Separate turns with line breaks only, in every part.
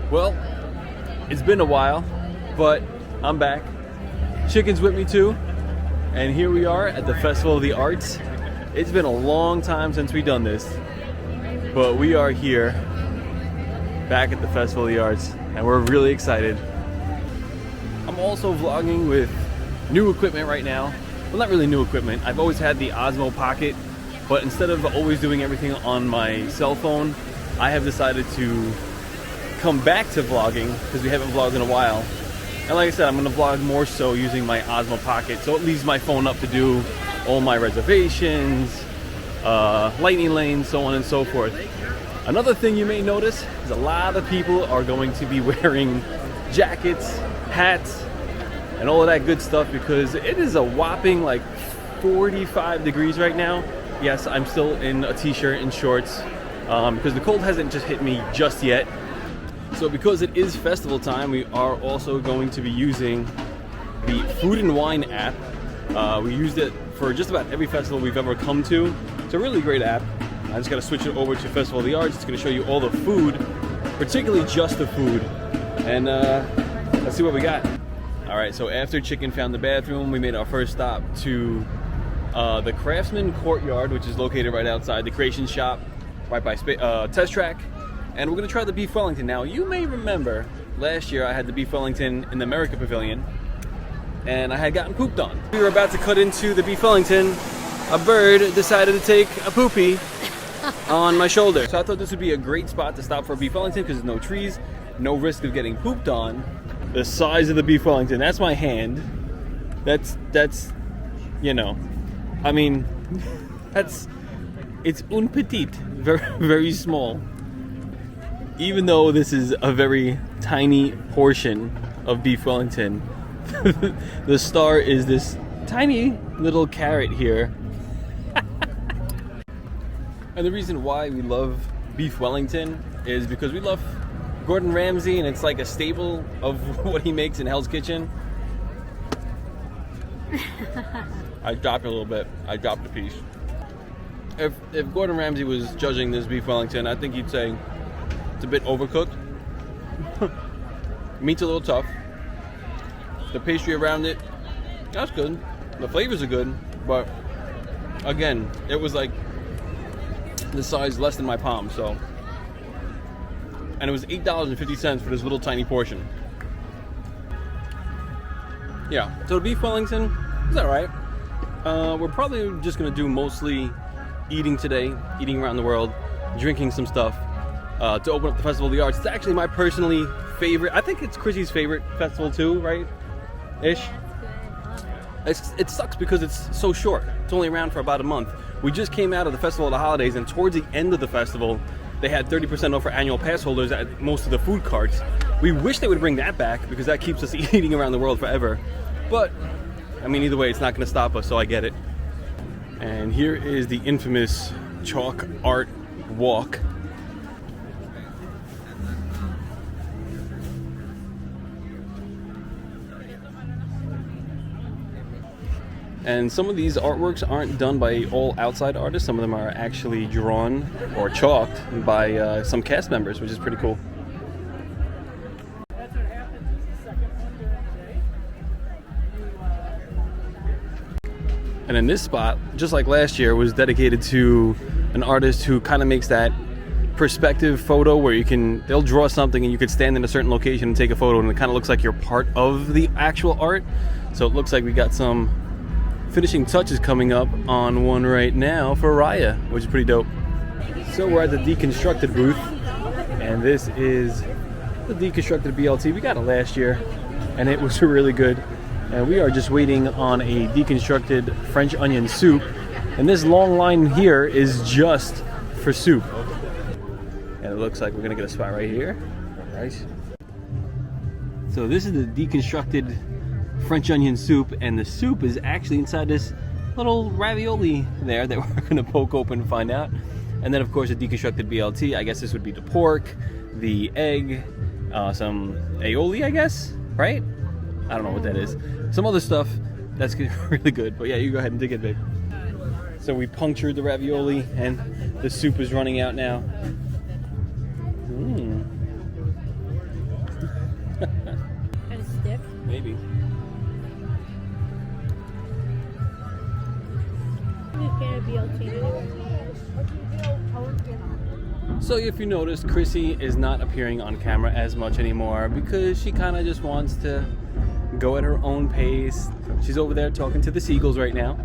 Well, it's been a while, but I'm back. Chicken's with me too, and here we are at the Festival of the Arts. It's been a long time since we've done this, but we are here back at the Festival of the Arts, and we're really excited. I'm also vlogging with new equipment right now. Well, not really new equipment. I've always had the Osmo Pocket, but instead of always doing everything on my cell phone, I have decided to come back to vlogging because we haven't vlogged in a while. And like I said, I'm going to vlog more so using my Osmo Pocket, so it leaves my phone up to do all my reservations, lightning lanes, so on and so forth. Another thing you may notice is a lot of people are going to be wearing jackets, hats, and all of that good stuff because it is a whopping like 45 degrees right now. Yes, I'm still in a t-shirt and shorts because the cold hasn't just hit me just yet. So because it is festival time, we are also going to be using the Food and Wine app. We used it for just about every festival we've ever come to. It's a really great app. I just got to switch it over to Festival of the Arts. It's going to show you all the food, particularly just the food. And let's see what we got. All right, so after Chicken found the bathroom, we made our first stop to the Craftsman Courtyard, which is located right outside the Creation Shop, right by Test Track. And we're gonna try the beef Wellington. Now, you may remember last year I had the beef Wellington in the America Pavilion, and I had gotten pooped on. We were about to cut into the beef Wellington. A bird decided to take a poopy on my shoulder. So I thought this would be a great spot to stop for a beef Wellington because there's no trees, no risk of getting pooped on. The size of the beef Wellington, that's my hand. That's you know, I mean, it's un petit, very, very small. Even though this is a very tiny portion of beef Wellington, the star is this tiny little carrot here. And the reason why we love beef Wellington is because we love Gordon Ramsay, and it's like a staple of what he makes in Hell's Kitchen. I dropped a little bit. I dropped a piece. If Gordon Ramsay was judging this beef Wellington, I think he'd say it's a bit overcooked. Meat's a little tough. The pastry around it, that's good. The flavors are good, but again, it was like the size less than my palm, so. And it was $8.50 for this little tiny portion. Yeah, so the beef Wellington is alright. We're probably just gonna do mostly eating today, eating around the world, drinking some stuff. To open up the Festival of the Arts. It's actually my personally favorite. I think it's Chrissy's favorite festival too, right? Ish. It sucks because it's so short. It's only around for about a month. We just came out of the Festival of the Holidays, and towards the end of the festival, they had 30% off for annual pass holders at most of the food carts. We wish they would bring that back because that keeps us eating around the world forever. But, I mean, either way, it's not going to stop us, so I get it. And here is the infamous chalk art walk. And some of these artworks aren't done by all outside artists. Some of them are actually drawn or chalked by some cast members, which is pretty cool. And in this spot, just like last year, was dedicated to an artist who kind of makes that perspective photo where they'll draw something and you could stand in a certain location and take a photo, and it kind of looks like you're part of the actual art. So it looks like we got some finishing touches coming up on one right now for Raya, which is pretty dope. So we're at the deconstructed booth, and this is the deconstructed BLT. We got it last year, and it was really good. And we are just waiting on a deconstructed French onion soup, and this long line here is just for soup. And it looks like we're gonna get a spot right here. All right. So this is the deconstructed French onion soup, and the soup is actually inside this little ravioli there that we're gonna poke open and find out. And then of course the deconstructed BLT, I guess this would be the pork, the egg, some aioli, I guess, right? I don't know what that is. Some other stuff that's really good, but yeah, you go ahead and dig it, babe. So we punctured the ravioli and the soup is running out now. So if you notice, Chrissy is not appearing on camera as much anymore because she kind of just wants to go at her own pace. She's over there talking to the seagulls right now.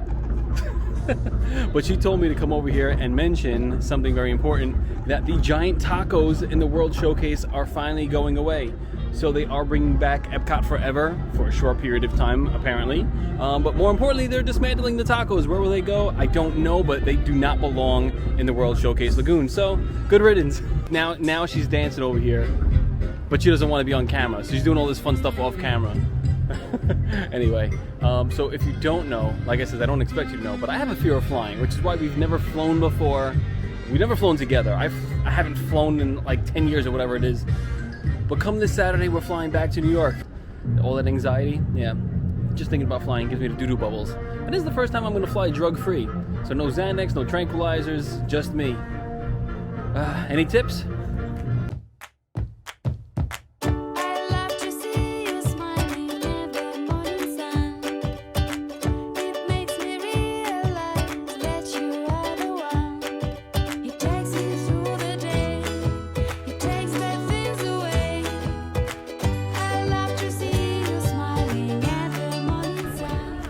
But she told me to come over here and mention something very important, that the giant tacos in the World Showcase are finally going away. So they are bringing back Epcot Forever for a short period of time, apparently. But more importantly, they're dismantling the tacos. Where will they go? I don't know, but they do not belong in the World Showcase Lagoon. So, good riddance. Now she's dancing over here, but she doesn't want to be on camera. So she's doing all this fun stuff off camera. Anyway, so if you don't know, like I said, I don't expect you to know, but I have a fear of flying, which is why we've never flown before. We've never flown together. I haven't flown in like 10 years or whatever it is. But come this Saturday, we're flying back to New York. All that anxiety, yeah. Just thinking about flying gives me the doo-doo bubbles. And this is the first time I'm going to fly drug-free. So no Xanax, no tranquilizers, just me. Any tips?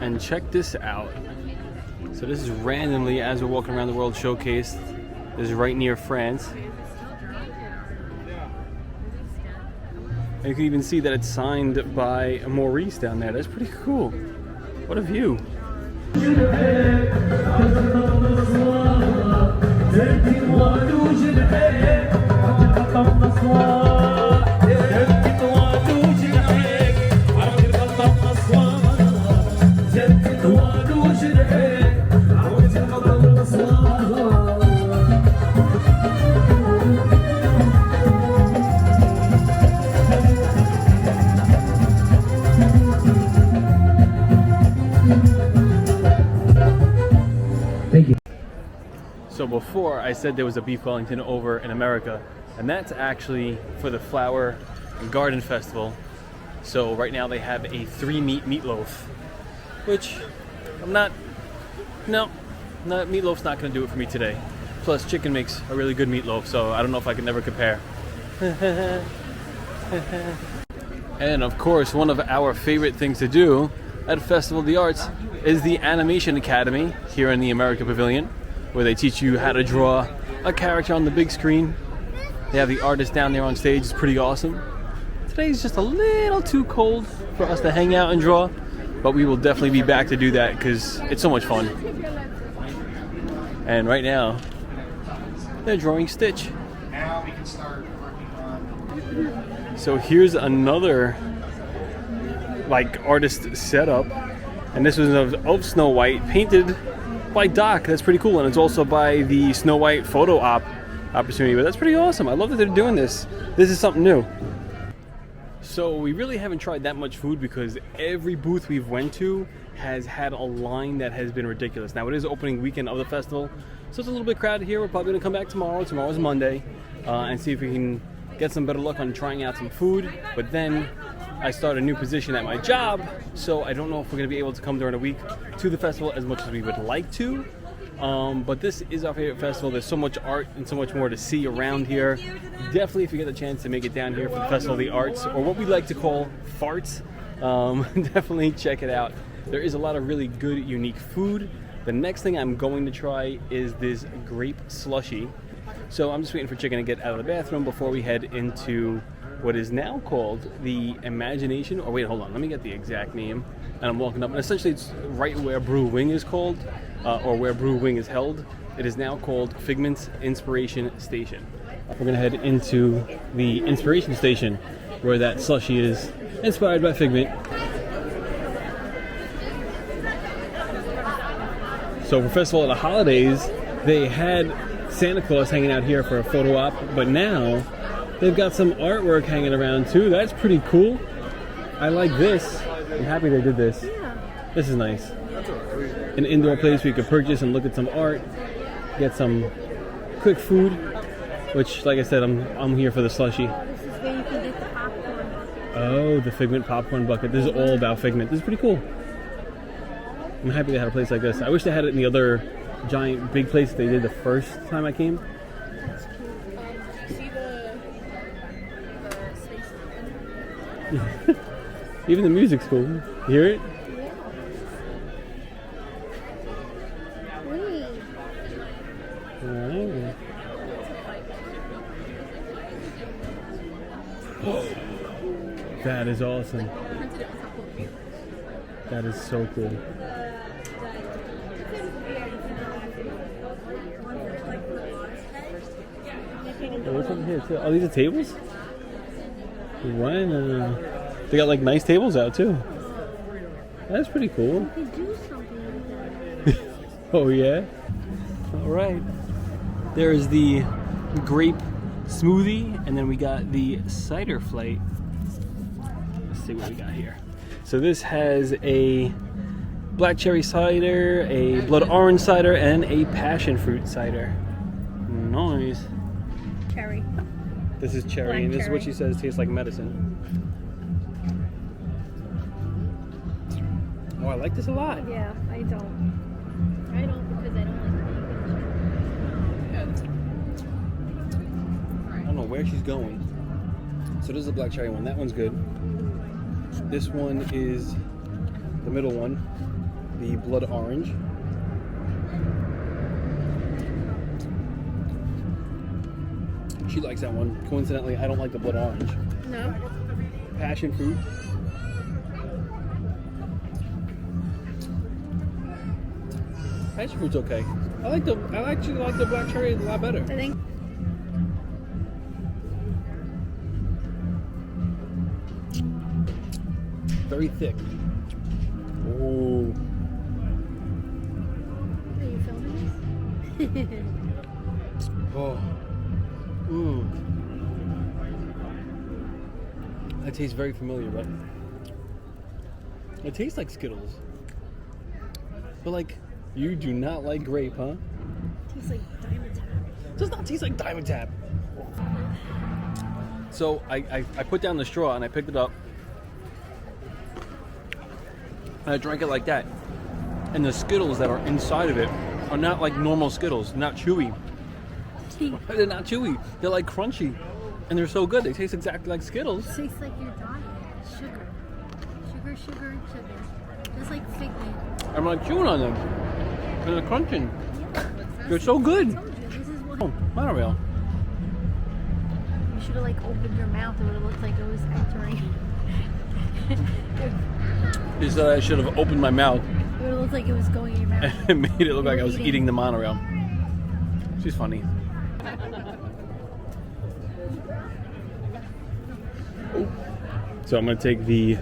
And check this out. So this is randomly as we're walking around the World Showcase. This is right near France. And you can even see that it's signed by Maurice down there. That's pretty cool. What a view. So before I said there was a Beef Wellington over in America, and that's actually for the Flower and Garden Festival. So right now they have a 3-meat meatloaf, which meatloaf's not gonna do it for me today. Plus chicken makes a really good meatloaf, so I don't know if I can ever compare. And of course, one of our favorite things to do at Festival of the Arts is the Animation Academy here in the America Pavilion, where they teach you how to draw a character on the big screen. They have the artist down there on stage. It's pretty awesome. Today's just a little too cold for us to hang out and draw, but we will definitely be back to do that because it's so much fun. And right now, they're drawing Stitch.
Now we can start working on...
So here's another like artist setup, and this was of Snow White, painted by Doc. That's pretty cool, and it's also by the Snow White photo opportunity. But that's pretty awesome. I love that they're doing this. This is something new. So we really haven't tried that much food because every booth we've went to has had a line that has been ridiculous. Now it is opening weekend of the festival, so it's a little bit crowded here. We're probably gonna come back tomorrow. Tomorrow's Monday, and see if we can get some better luck on trying out some food. But then I start a new position at my job, so I don't know if we're gonna be able to come during the week to the festival as much as we would like to. But this is our favorite festival. There's so much art and so much more to see around here. Definitely, if you get the chance to make it down here for the Festival of the Arts, or what we like to call farts, definitely check it out. There is a lot of really good, unique food. The next thing I'm going to try is this grape slushy. So I'm just waiting for Chicken to get out of the bathroom before we head into what is now called the Imagination, or wait, hold on, let me get the exact name. And I'm walking up, and essentially it's right where Brew Wing is called, or where Brew Wing is held. It is now called Figment's Inspiration Station. We're gonna head into the Inspiration Station, where that slushy is inspired by Figment. So for Festival of the Holidays, they had Santa Claus hanging out here for a photo op, but now they've got some artwork hanging around too. That's pretty cool. I like this. I'm happy they did this. This is nice. An indoor place where you could purchase and look at some art, get some quick food, which, like I said, I'm here for the slushy.
This is where you can get the popcorn.
Oh, the Figment popcorn bucket. This is all about Figment. This is pretty cool. I'm happy they had a place like this. I wish they had it in the other giant big place they did the first time I came. Even the music's cool. You hear it? Oh. That is awesome. That is so cool. Oh, what's over here? Oh, these are tables? Wow. They got like nice tables out too. That's pretty cool.
You could do something with that.
Oh yeah? Alright. There's the grape smoothie, and then we got the cider flight. Let's see what we got here. So this has a black cherry cider, a blood orange cider, and a passion fruit cider. Nice.
Cherry.
This is cherry,
Black
and this is what
cherry.
she says tastes like medicine. Oh, I like this a lot.
Yeah, I don't. I don't because I don't like bacon.
I don't know where she's going. So this is the black cherry one. That one's good. This one is the middle one, the blood orange. She likes that one. Coincidentally, I don't like the blood orange.
No.
Passion fruit. Passion fruit's okay. I actually like the black cherry a lot better.
I think.
Very thick. Oh.
Are you filming this?
Oh. Mmm. That tastes very familiar, right? It tastes like Skittles. But like, you do not like grape, huh?
Tastes like Diamond Tap.
It does not taste like Diamond Tap. So I put down the straw and I picked it up. And I drank it like that. And the Skittles that are inside of it are not like normal Skittles, not chewy. They're not chewy. They're like crunchy. And they're so good. They taste exactly like Skittles.
It tastes like your diet. Sugar. Sugar, sugar, sugar. Just like fig nut.
I'm like chewing on them. And they're crunching.
Yeah.
They're so good.
I told you, this is what.
Oh, monorail.
You should have like opened your mouth. It would have looked like it was entering.
You said I should have opened my mouth
It would have looked like it was going in your mouth.
and made it look like I was
Eating.
eating the monorail. She's funny. So I'm going to take the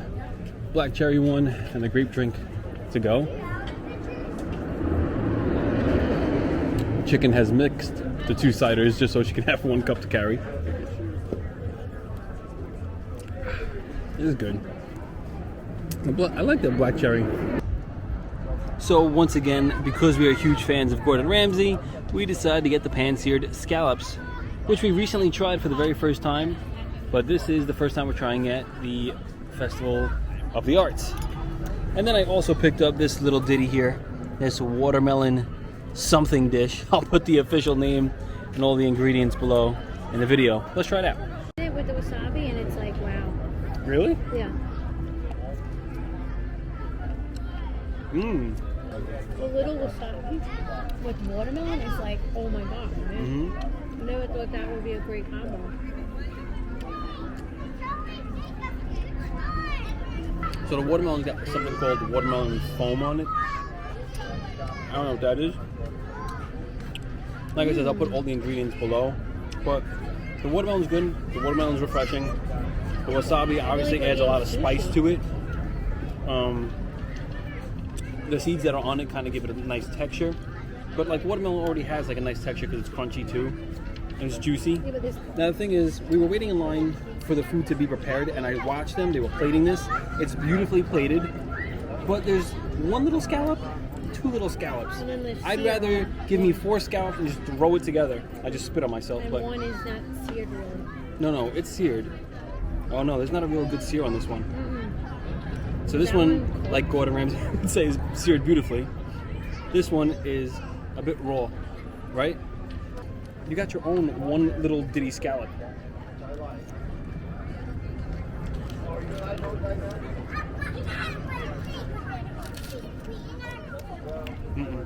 black cherry one and the grape drink to go. Chicken has mixed the two ciders just so she can have one cup to carry. This is good. I like that black cherry. So once again, because we are huge fans of Gordon Ramsay, we decided to get the pan-seared scallops, which we recently tried for the very first time, but this is the first time we're trying at the Festival of the Arts. And then I also picked up this little ditty here, this watermelon something dish. I'll put the official name and all the ingredients below in the video. Let's try it out.
It with the wasabi and it's like wow.
Really?
Yeah.
Mmm.
A little wasabi with watermelon is like, oh my god, man.
Mm-hmm.
I never thought that would be a great combo.
So the watermelon's got something called watermelon foam on it. I don't know what that is. Like I said, I'll put all the ingredients below. But the watermelon's good. The watermelon's refreshing. The wasabi obviously adds a lot of spice to it. The seeds that are on it kind of give it a nice texture. But like watermelon already has like a nice texture because it's crunchy too. And it's juicy.
Yeah, but this,
Now the thing is, we were waiting in line for the food to be prepared, and I watched them. They were plating this. It's beautifully plated, but there's one little scallop, two little scallops.
And then the
I'd
seared
rather
one.
give me 4 scallops and just throw it together. I just spit on myself,
and
but
one is not seared really.
no, it's seared. Oh no, there's not a real good sear on this one.
Mm-mm.
So this
That
one,
one-
like Gordon Ramsay would say, is seared beautifully. This one is a bit raw, right? You got your own one little ditty scallop. Mm-mm.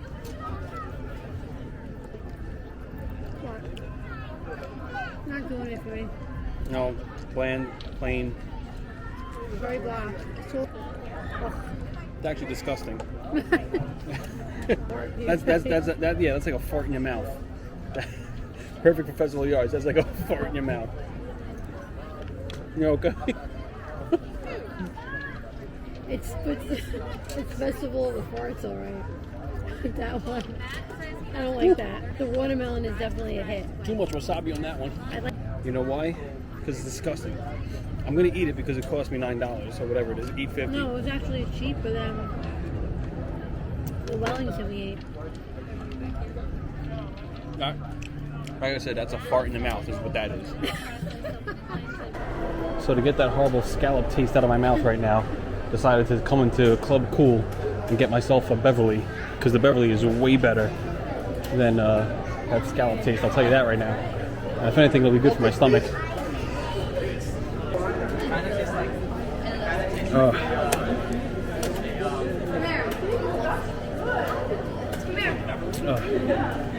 Not doing it for me.
No, bland, plain.
Very bland. So,
It's actually disgusting. That's like a fart in your mouth. Perfect for festival yards. That's like a fart in your mouth. You okay?
it's Festival of the Farts, alright. That one. I don't like that. The watermelon is definitely a hit.
Too much wasabi on that one.
I like.
You know why? Because it's disgusting. I'm gonna eat it because it cost me $9 or whatever it is, $8.50.
No, it was actually cheaper than the Wellington we ate.
Like I said, that's a fart in the mouth is what that is. So to get that horrible scallop taste out of my mouth right now, decided to come into Club Cool and get myself a Beverly, because the Beverly is way better than that scallop taste. I'll tell you that right now. And if anything, it'll be good for my stomach.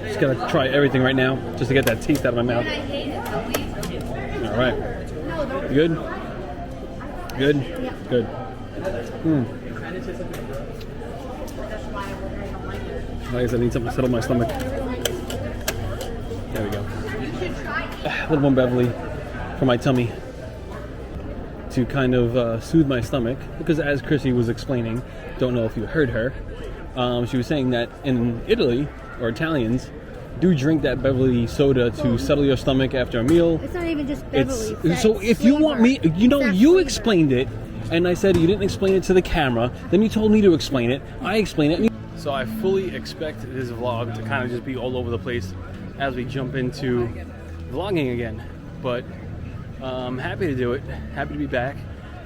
Just gotta try everything right now just to get that taste out of my mouth. All right. Good? Good? Good. Like I said, I need something to settle my stomach. There we go. A little more Beverly for my tummy to kind of soothe my stomach, because as Chrissy was explaining, don't know if you heard her, she was saying that in Italy, or Italians, do drink that Beverly soda to settle your stomach after a meal.
It's not even just Beverly.
So if you want me, you explained it, and I said you didn't explain it to the camera, then you told me to explain it, I explained it. So I fully expect this vlog to kind of just be all over the place as we jump into vlogging again. But I'm happy to do it, happy to be back,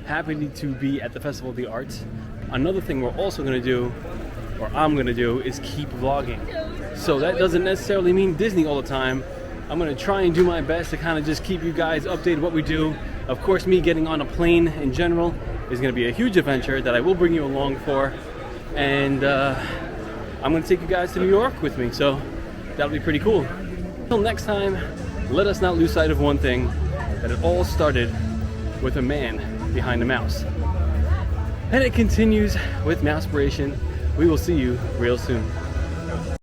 happy to be at the Festival of the Arts. Another thing we're also going to do, or I'm going to do, is keep vlogging. So that doesn't necessarily mean Disney all the time. I'm going to try and do my best to kind of just keep you guys updated what we do. Of course, me getting on a plane in general is going to be a huge adventure that I will bring you along for. And I'm going to take you guys to New York with me, so that'll be pretty cool. Until next time, let us not lose sight of one thing, that it all started with a man behind a mouse. And it continues with Mousepiration. We will see you real soon.